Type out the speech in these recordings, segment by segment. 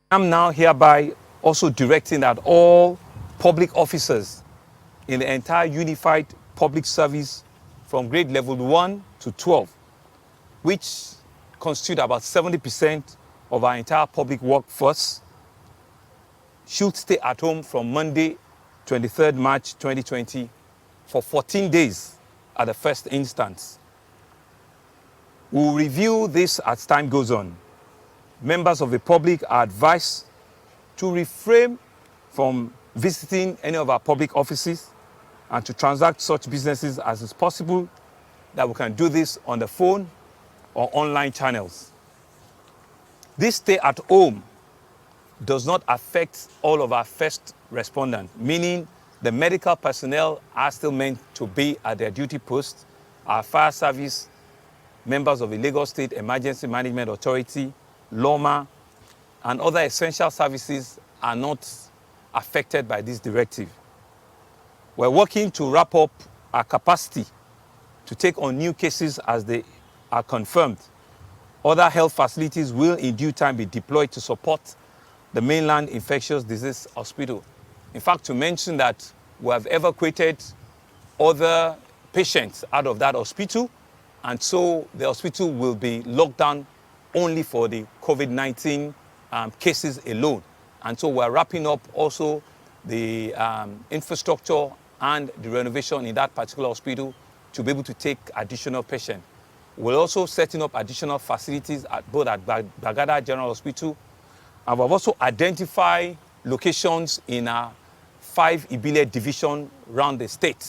I'm now hereby also directing that all public officers in the entire unified public service from grade level 1 to 12, which constitute about 70% of our entire public workforce, should stay at home from Monday, 23rd March 2020 for 14 days at the first instance. We'll review this as time goes on. Members of the public are advised to refrain from visiting any of our public offices and to transact such businesses as is possible, that we can do this on the phone or online channels. This stay at home does not affect all of our first responders, meaning the medical personnel are still meant to be at their duty posts. Our fire service, members of the Lagos State Emergency Management Authority, LOMA, and other essential services are not affected by this directive. We're working to wrap up our capacity to take on new cases as they are confirmed. Other health facilities will in due time be deployed to support the mainland infectious disease hospital. In fact, to mention that we have evacuated other patients out of that hospital, and so the hospital will be locked down only for the COVID-19 cases alone. And so we're wrapping up also the infrastructure and the renovation in that particular hospital to be able to take additional patients. We're also setting up additional facilities at both at Bagada General Hospital, and we've also identified locations in our 5 Ibile division around the state.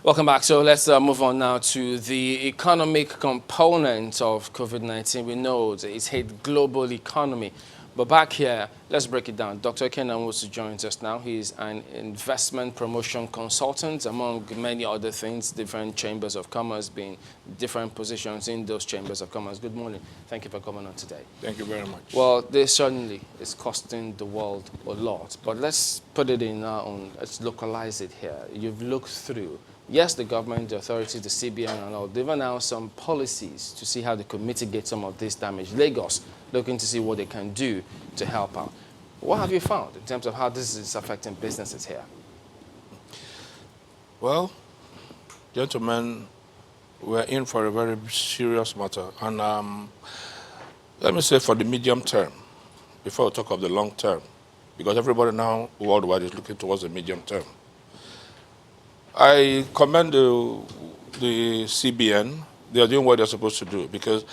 Welcome back. So let's move on now to the economic component of COVID-19. We know that it's hit global economy. But back here, let's break it down. Dr. Kenan Wosu joins us now. He's an investment promotion consultant, among many other things, different chambers of commerce, being different positions in those chambers of commerce. Good morning. Thank you for coming on today. Thank you very much. Well, this certainly is costing the world a lot. But let's put it in our own, let's localize it here. You've looked through. Yes, the government, the authorities, the CBN and all, they've announced some policies to see how they could mitigate some of this damage. Lagos, looking to see what they can do to help out. What have you found in terms of how this is affecting businesses here? Well, gentlemen, we're in for a very serious matter. And let me say for the medium term, before we talk of the long term, because everybody now worldwide is looking towards the medium term. I commend the CBN. They are doing what they're supposed to do, because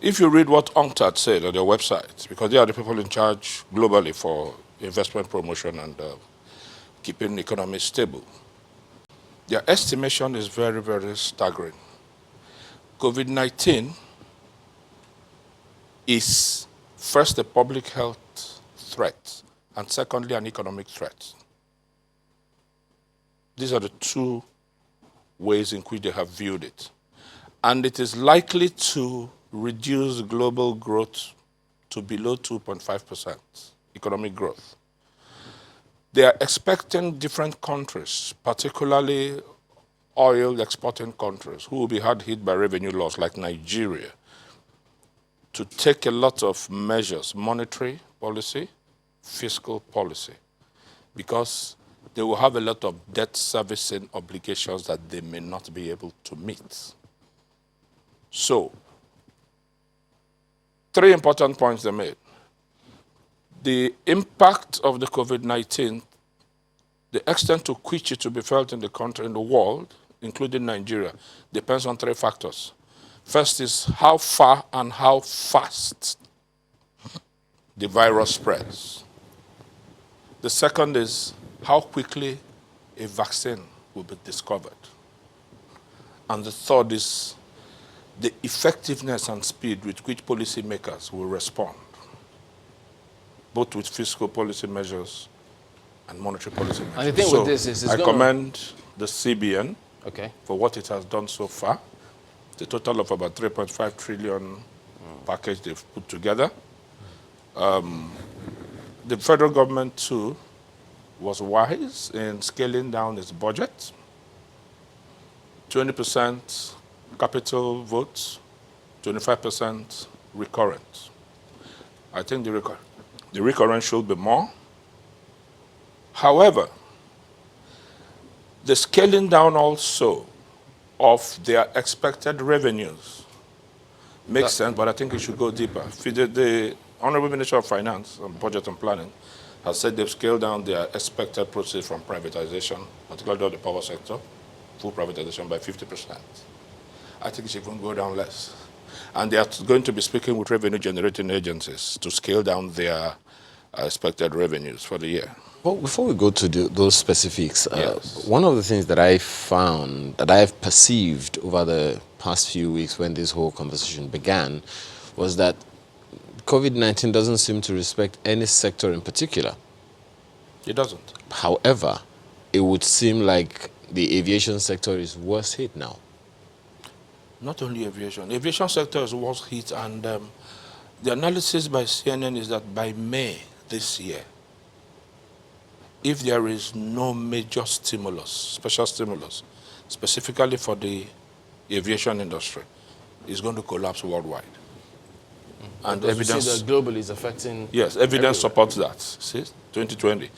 if you read what UNCTAD said on their website, because they are the people in charge globally for investment promotion and keeping the economy stable, their estimation is very, very staggering. COVID-19 is first a public health threat and secondly an economic threat. These are the two ways in which they have viewed it. And it is likely to reduce global growth to below 2.5% economic growth. They are expecting different countries, particularly oil exporting countries, who will be hard hit by revenue loss, like Nigeria, to take a lot of measures, monetary policy, fiscal policy, because they will have a lot of debt servicing obligations that they may not be able to meet. So, 3 important points they made. The impact of the COVID-19, the extent to which it will be felt in the country, in the world, including Nigeria, depends on 3 factors. First is how far and how fast the virus spreads. The second is how quickly a vaccine will be discovered. And the third is the effectiveness and speed with which policymakers will respond, both with fiscal policy measures and monetary policy measures. And the thing with this is I commend the CBN for what it has done so far. The total of about 3.5 trillion package they've put together. The federal government, too, was wise in scaling down its budget. 20% capital votes, 25% recurrent. I think the recurrent should be more. However, the scaling down also of their expected revenues makes sense, but I think it should go deeper. The Honorable Minister of Finance and Budget and Planning has said they've scaled down their expected proceeds from privatization, particularly of the power sector, full privatization by 50%. I think it should even go down less. And they are going to be speaking with revenue generating agencies to scale down their expected revenues for the year. Well, before we go to those specifics, Yes. one of the things that I found, that I've perceived over the past few weeks when this whole conversation began, was that COVID-19 doesn't seem to respect any sector in particular. It doesn't. However, it would seem like the aviation sector is worse hit now. Not only aviation. The aviation sector is worse hit, and the analysis by CNN is that by May this year, if there is no major stimulus, special stimulus, specifically for the aviation industry, it's going to collapse worldwide. And Because evidence, you see that globally is affecting. yes, evidence everywhere. supports that. See, 2020.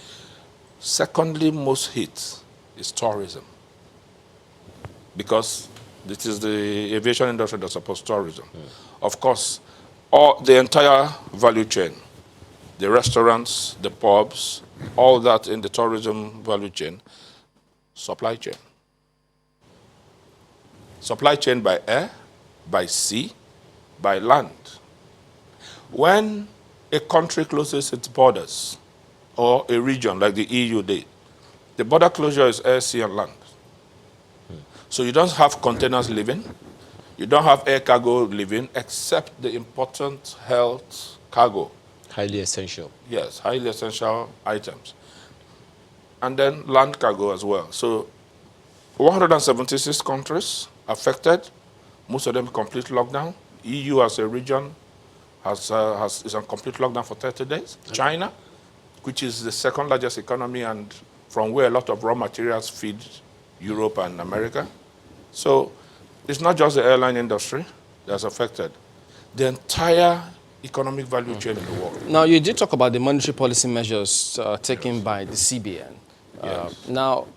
Secondly most hit is tourism, because this is the aviation industry that supports tourism. Of course, the entire value chain, the restaurants, the pubs, all that in the tourism value chain, supply chain. Supply chain by air, by sea, by land. When a country closes its borders, or a region like the EU did, the border closure is air, sea, and land. So you don't have containers leaving, you don't have air cargo leaving, except the important health cargo. Highly essential. Yes, highly essential items. And then land cargo as well. So 176 countries affected, most of them complete lockdown. EU as a region is on complete lockdown for 30 days. China, which is the second largest economy and from where a lot of raw materials feed Europe and America. So it's not just the airline industry that's affected. The entire economic value chain in the world. Now, you did talk about the monetary policy measures taken by the CBN. Yes. Now,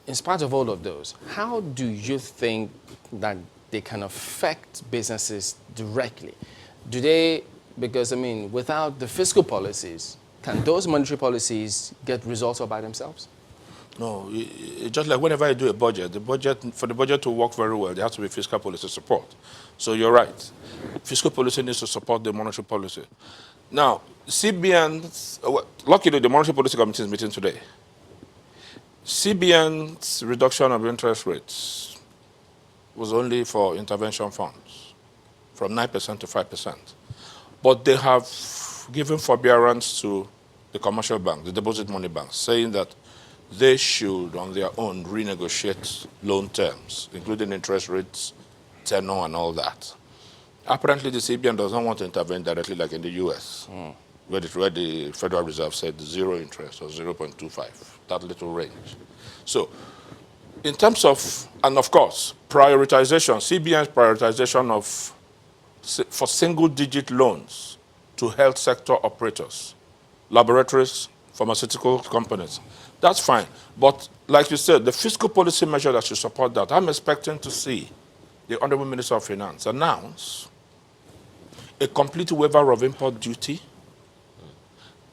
in spite of all of those, how do you think that they can affect businesses directly? Do they, because I mean, without the fiscal policies, can those monetary policies get results all by themselves? No, just like whenever I do a budget, for the budget to work very well, there has to be fiscal policy support. So you're right. Fiscal policy needs to support the monetary policy. Now, CBN's, luckily the Monetary Policy Committee is meeting today. CBN's reduction of interest rates was only for intervention funds, from 9% to 5%. But they have given forbearance to the commercial bank, the deposit money banks, saying that they should, on their own, renegotiate loan terms, including interest rates, tenor, and all that. Apparently, the CBN does not want to intervene directly like in the US, where the Federal Reserve said zero interest or 0.25, that little range. So, in terms of, and of course, prioritization, CBN's prioritization for single-digit loans to health sector operators, laboratories, pharmaceutical companies, that's fine. But like you said, the fiscal policy measure that should support that, I'm expecting to see the Honorable Minister of Finance announce a complete waiver of import duty,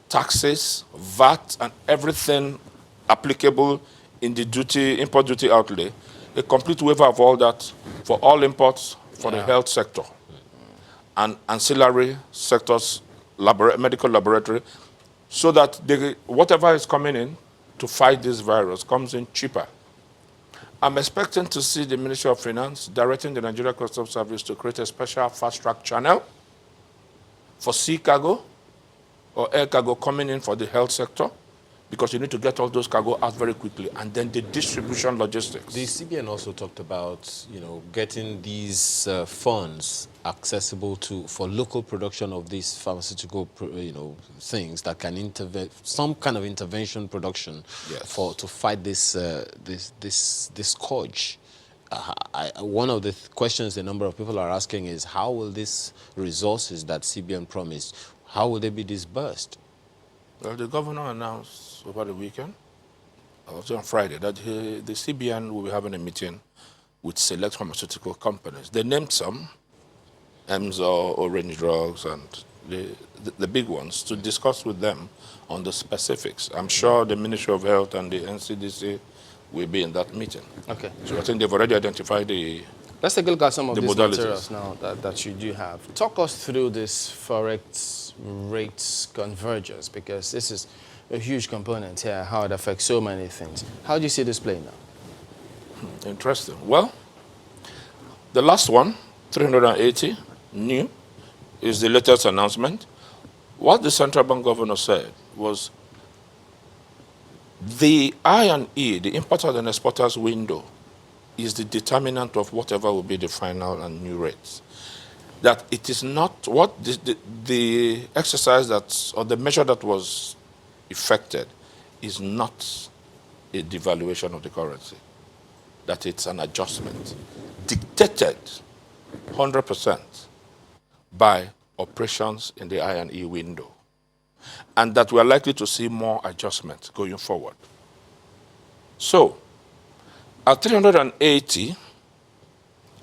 taxes, VAT, and everything applicable in the import duty outlay, a complete waiver of all that for all imports for the health sector and ancillary sectors, medical laboratory, so that whatever is coming in to fight this virus comes in cheaper. I'm expecting to see the Ministry of Finance directing the Nigeria Customs Service to create a special fast-track channel for sea cargo or air cargo coming in for the health sector, because you need to get all those cargo out very quickly, and then the distribution logistics. The CBN also talked about, getting these funds accessible for local production of these pharmaceutical, things that can intervene, some kind of intervention production, Yes. to fight this scourge. one of the questions a number of people are asking is, how will these resources that CBN promised, how will they be disbursed? Well, the governor announced over the weekend, also on Friday, that the CBN will be having a meeting with select pharmaceutical companies. They named some, Emzor, Orange Drugs, and the big ones, to discuss with them on the specifics. I'm sure the Ministry of Health and the NCDC will be in that meeting. Okay. So I think they've already identified the Let's take a look at some of the these modalities. materials now that you do have. Talk us through this Forex rates convergence, because this is a huge component here, how it affects so many things. How do you see this playing now? Interesting. Well, the last one, 380, new, is the latest announcement. What the central bank governor said was the I&E, the importers and exporters window, is the determinant of whatever will be the final and new rates. That it is not what the exercise that, or the measure that was effected is not a devaluation of the currency. That it's an adjustment dictated 100% by operations in the I&E window. And that we are likely to see more adjustments going forward. So, at 380,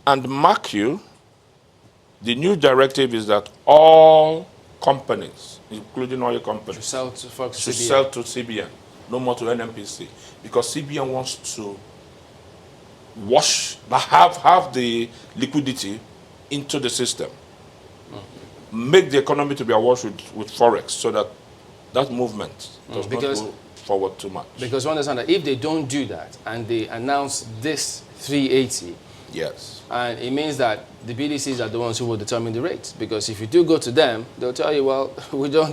and mark you, the new directive is that all companies, including oil companies, To sell to Forex should CBN. sell to CBN, no more to NMPC, because CBN wants to have the liquidity into the system, make the economy to be awash with Forex, so that that movement does not go forward too much. Because you understand that if they don't do that and they announce this 380, Yes. and it means that the BDCs are the ones who will determine the rates. Because if you do go to them, they'll tell you, well,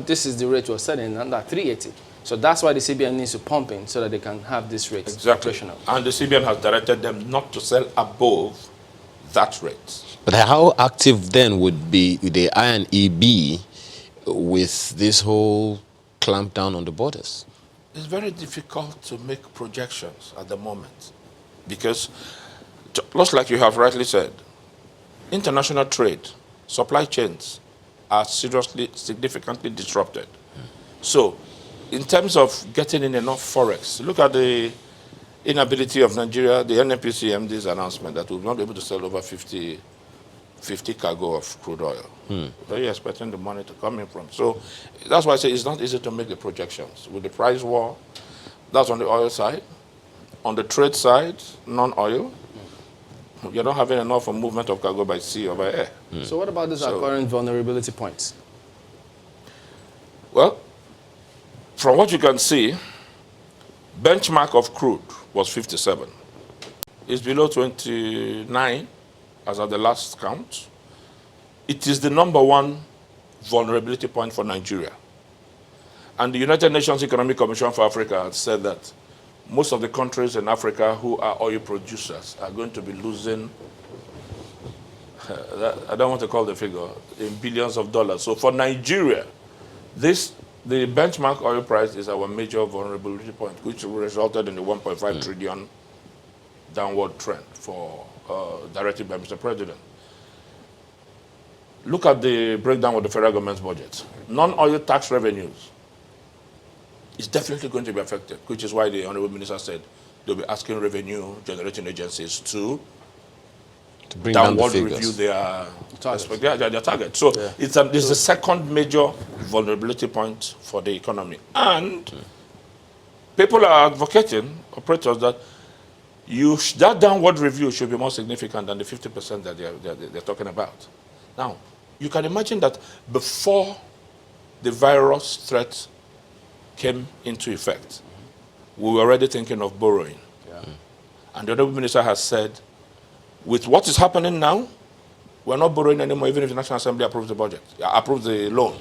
this is the rate we're setting, and that 380. So that's why the CBN needs to pump in so that they can have this rate operational. And the CBN has directed them not to sell above that rate. But how active then would the I&E be with this whole clampdown on the borders? It's very difficult to make projections at the moment because, just like you have rightly said, international trade, supply chains are significantly disrupted. So, in terms of getting in enough Forex, look at the inability of Nigeria, the NNPC MD's announcement that we will not be able to sell over 50 cargo of crude oil. Where are you expecting the money to come in from? So that's why I say it's not easy to make the projections. With the price war, that's on the oil side. On the trade side, non-oil, you're not having enough of movement of cargo by sea or by air. So what about these current vulnerability points? Well, from what you can see, benchmark of crude was 57. It's below 29 as at the last count. It is the #1 vulnerability point for Nigeria. And the United Nations Economic Commission for Africa has said that most of the countries in Africa who are oil producers are going to be losing, I don't want to call the figure, in billions of dollars. So for Nigeria, the benchmark oil price is our major vulnerability point, which resulted in the 1.5 trillion downward trend directed by Mr. President. Look at the breakdown of the federal government's budget. Non-oil tax revenues is definitely going to be affected, which is why the Honorable Minister said they'll be asking revenue-generating agencies to bring down the downward figures. review their target. So it's the second major vulnerability point for the economy. And people are advocating, operators, that that downward review should be more significant than the 50% that they're talking about. Now, you can imagine that before the virus threat came into effect, we were already thinking of borrowing. And the Honorable Minister has said, with what is happening now, we're not borrowing anymore, even if the National Assembly approves the budget, approves the loan,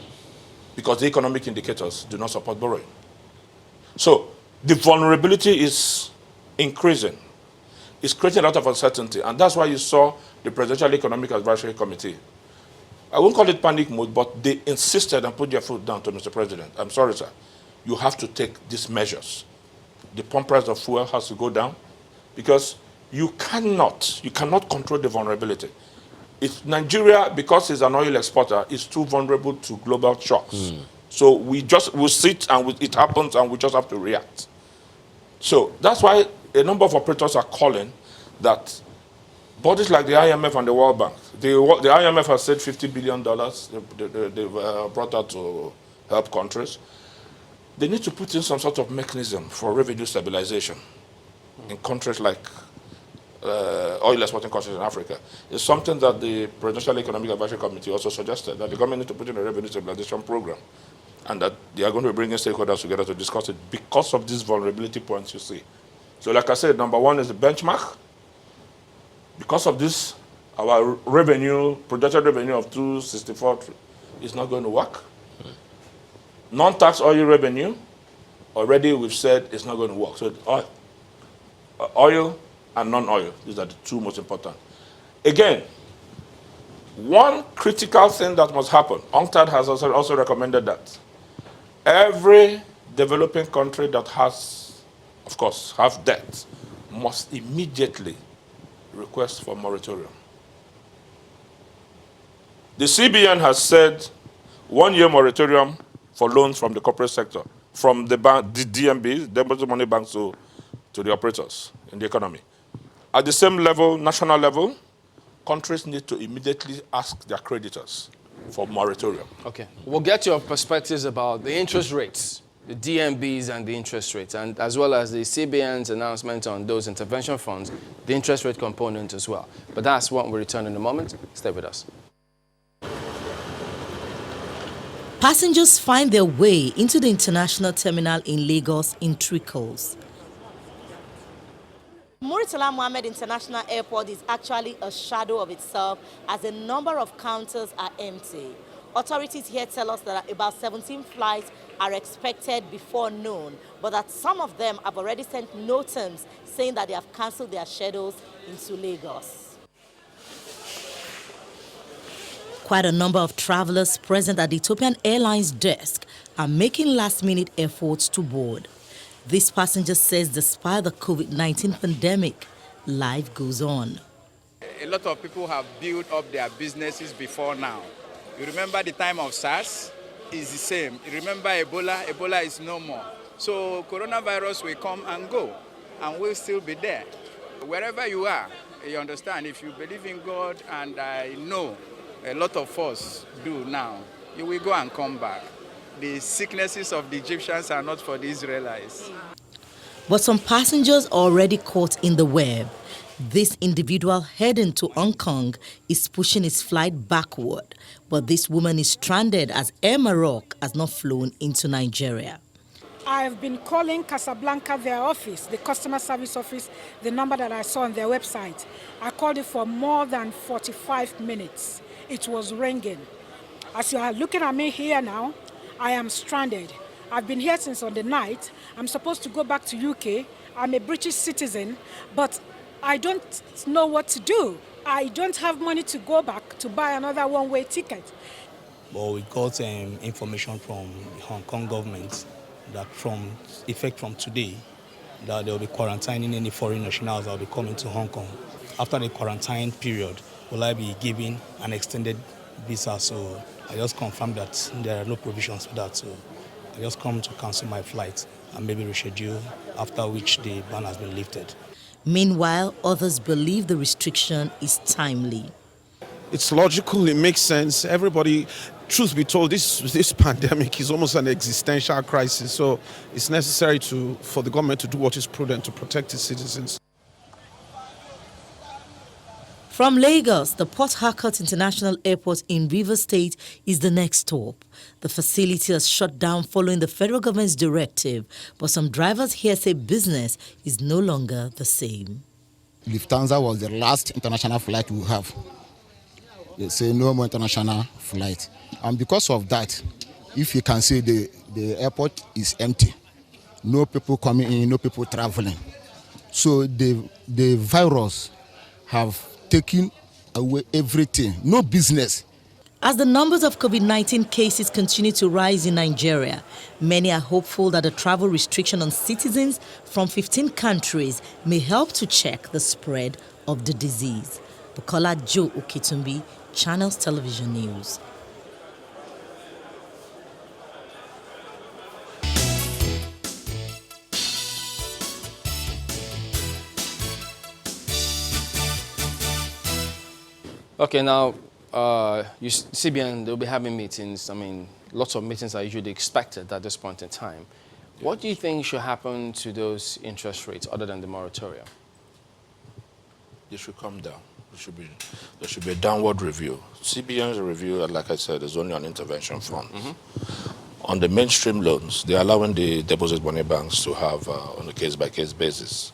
because the economic indicators do not support borrowing. So the vulnerability is increasing. It's creating a lot of uncertainty, and that's why you saw the Presidential Economic Advisory Committee. I won't call it panic mode, but they insisted and put their foot down to Mr. President. I'm sorry, sir. You have to take these measures. The pump price of fuel has to go down, because you cannot control the vulnerability. Nigeria, because it's an oil exporter, is too vulnerable to global shocks. So we'll sit and it happens and we just have to react. So that's why a number of operators are calling that bodies like the IMF and the World Bank, the IMF has said $50 billion they've brought out to help countries. They need to put in some sort of mechanism for revenue stabilization in countries like oil exporting countries in Africa. It's something that the Presidential Economic Advisory Committee also suggested, that the government needs to put in a revenue stabilization program, and that they are going to be bringing stakeholders together to discuss it because of these vulnerability points you see. So like I said, number one is the benchmark. Because of this, our projected revenue of 264 is not going to work. Non-tax oil revenue, already we've said it's not going to work. So oil and non-oil, these are the two most important. Again, one critical thing that must happen, UNCTAD has also recommended that every developing country that has, of course, have debt must immediately request for moratorium. The CBN has said 1 year moratorium for loans from the corporate sector, from the DMBs, deposit money banks, to the operators in the economy. At the same level, national level, countries need to immediately ask their creditors for moratorium. Okay, we'll get your perspectives about the interest rates, the DMBs and the interest rates, and as well as the CBN's announcement on those intervention funds, the interest rate component as well. But that's when we return in a moment. Stay with us. Passengers find their way into the international terminal in Lagos in trickles. Muritala Mohammed International Airport is actually a shadow of itself as a number of counters are empty. Authorities here tell us that about 17 flights are expected before noon, but that some of them have already sent notices saying that they have cancelled their schedules into Lagos. Quite a number of travelers present at the Ethiopian Airlines desk are making last-minute efforts to board. This passenger says despite the COVID-19 pandemic, life goes on. A lot of people have built up their businesses before now. You remember the time of SARS? It's the same. You remember Ebola? Ebola is no more. So coronavirus will come and go, and we'll still be there. Wherever you are, you understand, if you believe in God, and I know a lot of us do now, you will go and come back. The sicknesses of the Egyptians are not for the Israelites. But some passengers are already caught in the web. This individual heading to Hong Kong is pushing his flight backward. But this woman is stranded as Air Maroc has not flown into Nigeria. I've been calling Casablanca, their office, the customer service office, the number that I saw on their website. I called it for more than 45 minutes. It was ringing. As you are looking at me here now, I am stranded. I've been here since on the night. I'm supposed to go back to UK. I'm a British citizen, but I don't know what to do. I don't have money to go back to buy another one-way ticket. But we got information from the Hong Kong government that from today, that they'll be quarantining any foreign nationals that will be coming to Hong Kong. After the quarantine period, will I be given an extended visa? So I just confirmed that there are no provisions for that. So I just come to cancel my flight and maybe reschedule, after which the ban has been lifted. Meanwhile, others believe the restriction is timely. It's logical, it makes sense. Everybody, truth be told, this pandemic is almost an existential crisis. So it's necessary for the government to do what is prudent to protect its citizens. From Lagos, the Port Harcourt International Airport in Rivers State is the next stop. The facility has shut down following the federal government's directive, but some drivers here say business is no longer the same. Lufthansa was the last international flight we have. They say no more international flight. And because of that, if you can see, the airport is empty. No people coming in, no people traveling. So the virus have taken away everything. No business. As the numbers of COVID-19 cases continue to rise in Nigeria, many are hopeful that a travel restriction on citizens from 15 countries may help to check the spread of the disease. Bukola Joe Oketumbi, Channels Television News. Okay, now, CBN, they'll be having meetings. I mean, lots of meetings are usually expected at this point in time. What do you think should happen to those interest rates other than the moratorium? They should come down. There should be a downward review. CBN's review, like I said, is only on intervention funds. On the mainstream loans, they're allowing the deposit money banks to have on a case-by-case basis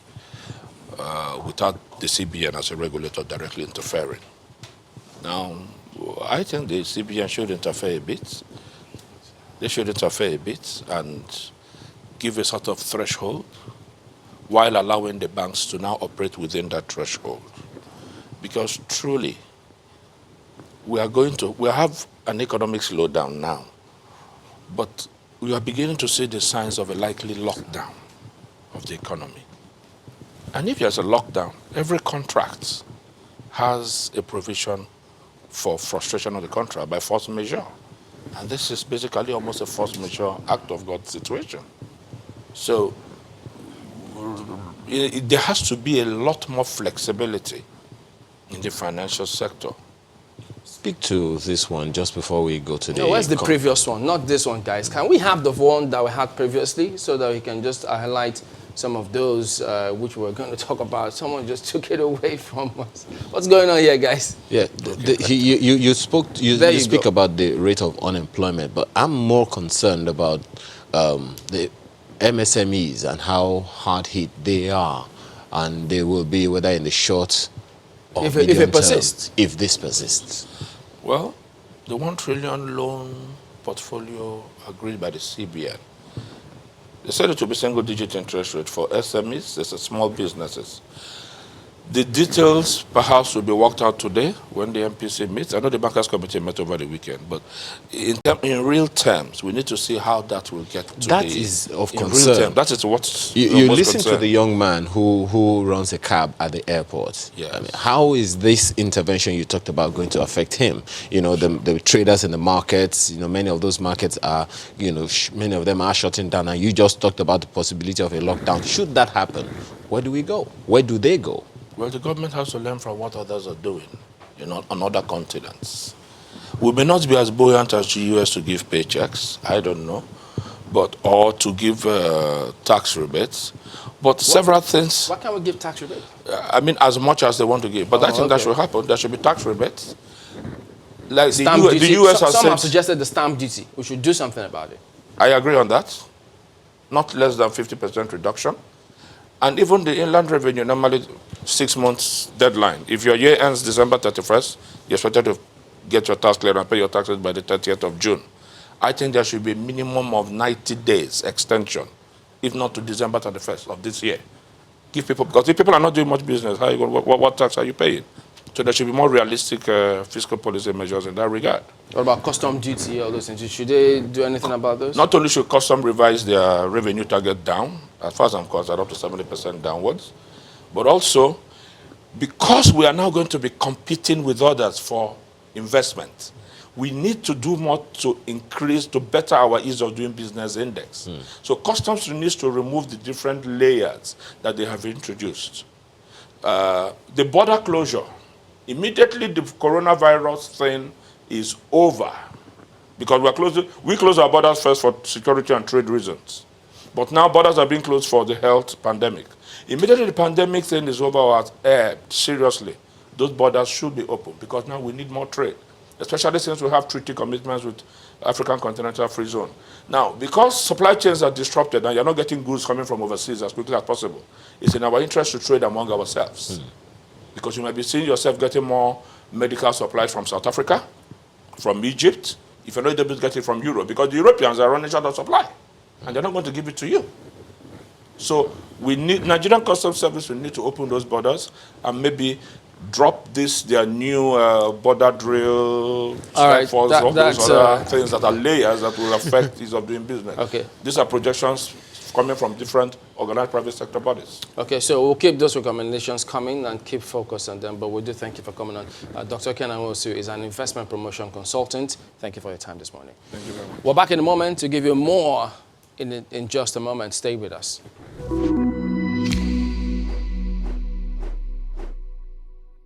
without the CBN as a regulator directly interfering. Now, I think the CBN should interfere a bit. They should interfere a bit and give a sort of threshold while allowing the banks to now operate within that threshold. Because truly, we have an economic slowdown now, but we are beginning to see the signs of a likely lockdown of the economy. And if there's a lockdown, every contract has a provision for frustration of the contract by force majeure. And this is basically almost a force majeure act of God situation. So there has to be a lot more flexibility in the financial sector. Speak to this one just before we go to the... No, where's the previous one? Not this one, guys. Can we have the one that we had previously so that we can just highlight some of those which we're going to talk about? Someone just took it away from us. What's going on here, guys? Yeah, you speak about the rate of unemployment, but I'm more concerned about the MSMEs and how hard hit they are, and they will be whether in the short or if medium it persists. term, if this persists. Well, the 1 trillion loan portfolio agreed by the CBN, they said it will be single-digit interest rate for SMEs, there's small businesses. The details perhaps will be worked out today when the MPC meets. I know the Bankers Committee met over the weekend, but in real terms, we need to see how that will get to That is of in concern. real terms. That is what You most listen concern. to the young man who runs a cab at the airport. Yes. I mean, how is this intervention you talked about going to affect him? You know, the traders in the markets, you know, many of those markets are, you know, many of them are shutting down, and you just talked about the possibility of a lockdown. Should that happen, where do we go? Where do they go? Well, the government has to learn from what others are doing, you know, on other continents. We may not be as buoyant as the US to give paychecks, I don't know, or to give tax rebates, but several things. Why can't we give tax rebates? I mean, as much as they want to give, but I think that should happen. There should be tax rebates. Like the US has some said, have suggested the stamp duty. We should do something about it. I agree on that. Not less than 50% reduction. And even the inland revenue, normally 6 months deadline. If your year ends December 31st, you're expected to get your tax cleared and pay your taxes by the 30th of June. I think there should be a minimum of 90 days extension, if not to December 31st of this year. Give people, because if people are not doing much business, how are you going, what tax are you paying? So there should be more realistic fiscal policy measures in that regard. What about custom duty, all those things? Should they do anything about those? Not only should custom revise their revenue target down, as far as I'm concerned, up to 70% downwards, but also because we are now going to be competing with others for investment, we need to do more to increase, to better our ease of doing business index. So customs needs to remove the different layers that they have introduced. The border closure, immediately the coronavirus thing is over, because we close our borders first for security and trade reasons. But now borders are being closed for the health pandemic. Immediately the pandemic thing is over or ebbed, seriously, those borders should be open, because now we need more trade, especially since we have treaty commitments with African Continental Free Zone. Now, because supply chains are disrupted and you're not getting goods coming from overseas as quickly as possible, it's in our interest to trade among ourselves. Because you might be seeing yourself getting more medical supplies from South Africa, from Egypt, if you're not able to get it from Europe, because the Europeans are running out of supply, and they're not going to give it to you. So we need, Nigerian Customs Service will need to open those borders and maybe drop their new border drill, All right, force, all those that's, other things that are layers that will affect ease of doing business. Okay. These are projections coming from different organized private sector bodies. Okay, so we'll keep those recommendations coming and keep focus on them, but we do thank you for coming on. Dr. Ken Amosu is an investment promotion consultant. Thank you for your time this morning. Thank you very much. We're back in a moment to give you more in just a moment. Stay with us.